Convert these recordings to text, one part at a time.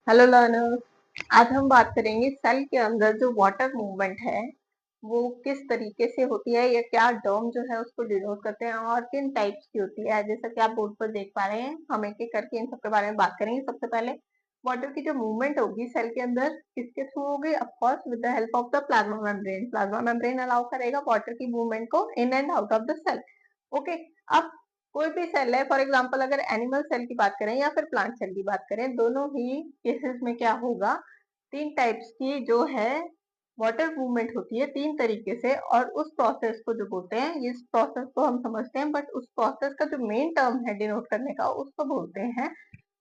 Hello learners. आज हम बात करेंगे सेल के अंदर जो वाटर मूवमेंट है वो किस तरीके से होती है या क्या टर्म जो है उसको डिनोट करते हैं और किन टाइप्स की होती है। जैसा कि आप बोर्ड पर देख पा रहे हैं, हम एक एक करके इन सब के बारे में बात करेंगे। सबसे पहले वाटर की जो मूवमेंट होगी सेल के अंदर किसके थ्रू होगी? Of course with the help of the plasma membrane. Plasma membrane allow करेगा वाटर की मूवमेंट को in and out of the cell. Okay. अब कोई भी सेल है, फॉर एग्जांपल अगर एनिमल सेल की बात करें या फिर प्लांट सेल की बात करें, दोनों ही केसेस में क्या होगा, तीन टाइप्स की जो है वाटर मूवमेंट होती है तीन तरीके से। और उस प्रोसेस को जो बोलते हैं, इस प्रोसेस को हम समझते हैं, बट उस प्रोसेस का जो मेन टर्म है डिनोट करने का उसको बोलते हैं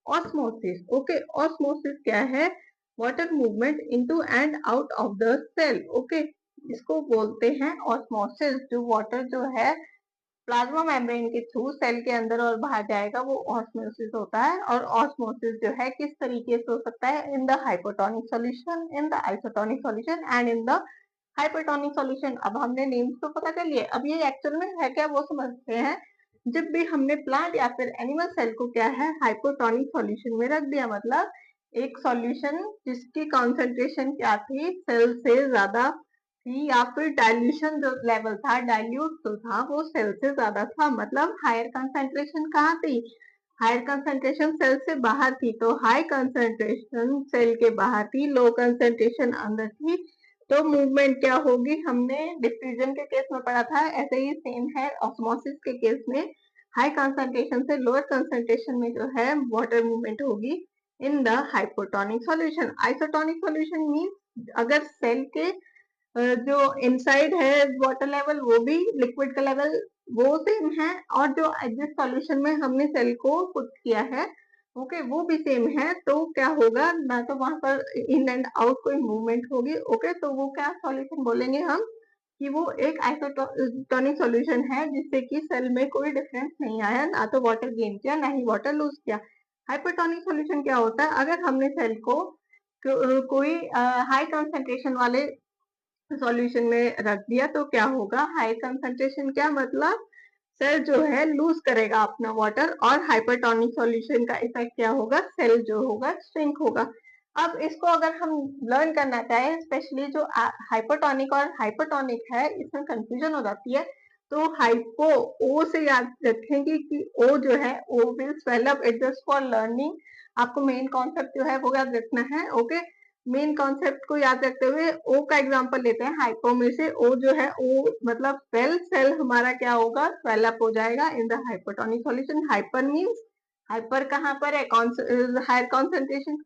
ऑस्मोसिस। ओके, ऑस्मोसिस क्या है? Water movement into and out of the cell. Okay, इसको बोलते हैं ऑस्मोसिस। जो वाटर जो है प्लाज्मा मेम्ब्रेन के थ्रू सेल के अंदर और बाहर जाएगा वो ऑस्मोसिस होता है। और ऑस्मोसिस जो है किस तरीके से हो सकता है? In the hypotonic solution, in the isotonic solution and in the hypotonic solution. अब हमने नेम्स तो पता कर लिए, अब ये एक्चुअल में है क्या वो समझते हैं। जब भी हमने प्लांट या फिर एनिमल सेल को क्या है हाइपोटोनिक सॉल्यूशन में रख दिया, मतलब एक सॉल्यूशन जिसकी कॉन्सेंट्रेशन क्या थी, सेल से ज्यादा थी, या फिर डाइल्यूशन जो लेवल था, डाइल्यूट जो था वो सेल से ज्यादा था, मतलब हायर कंसंट्रेशन कहाँ थी? हायर कंसंट्रेशन सेल से बाहर थी। तो हाई कंसंट्रेशन सेल के बाहर थी, लो कंसंट्रेशन अंदर थी। तो मूवमेंट क्या होगी? हमने डिफ्यूजन के केस में पढ़ा था, ऐसे ही सेम है ऑस्मोसिस के केस में। हाई कंसंट्रेशन से लोअर कंसंट्रेशन में जो है वाटर मूवमेंट होगी in the hypotonic solution. Isotonic solution mean अगर सेल के जो इनसाइड है वाटर लेवल वो भी लिक्विड का लेवल वो सेम है, और जो जिस सॉल्यूशन में हमने सेल को पुट किया है ओके वो भी सेम है। तो क्या होगा ना, तो वहां पर इन एंड आउट कोई मूवमेंट होगी। ओके, तो वो क्या सॉल्यूशन बोलेंगे हम कि वो एक आइसोटोनिक सॉल्यूशन है, जिससे कि सेल में कोई डिफरेंस नहीं आया, ना तो वाटर गेन किया ना ही वाटर लूज किया। हाइपोटोनिक सॉल्यूशन क्या होता है? अगर हमने सेल को कोई हाई कंसेंट्रेशन वाले सॉल्यूशन में रख दिया तो क्या होगा? हाई कंसंट्रेशन क्या मतलब सेल जो है लूज करेगा अपना वाटर, और हाइपरटोनिक सॉल्यूशन का इफेक्ट क्या होगा? सेल जो होगा श्रिंक होगा। अब इसको अगर हम लर्न करना चाहें, स्पेशली जो हाइपरटोनिक और हाइपरटोनिक है इसमें कंफ्यूजन हो जाती है। तो हाइपो ओ से याद रखेंगे कि ओ जो है ओ will swell up. It just for learning, आपको मेन कॉन्सेप्ट जो है वो याद रखना है। ओके, मेन कॉन्सेप्ट को याद रखते हुए ओ का एग्जांपल लेते हैं। हाइपो में से ओ जो है ओ मतलब सेल, सेल हमारा क्या होगा? स्वेल अप हो जाएगा in the hypotonic solution. Hyper means hyper कहाँ पर है? Higher concentration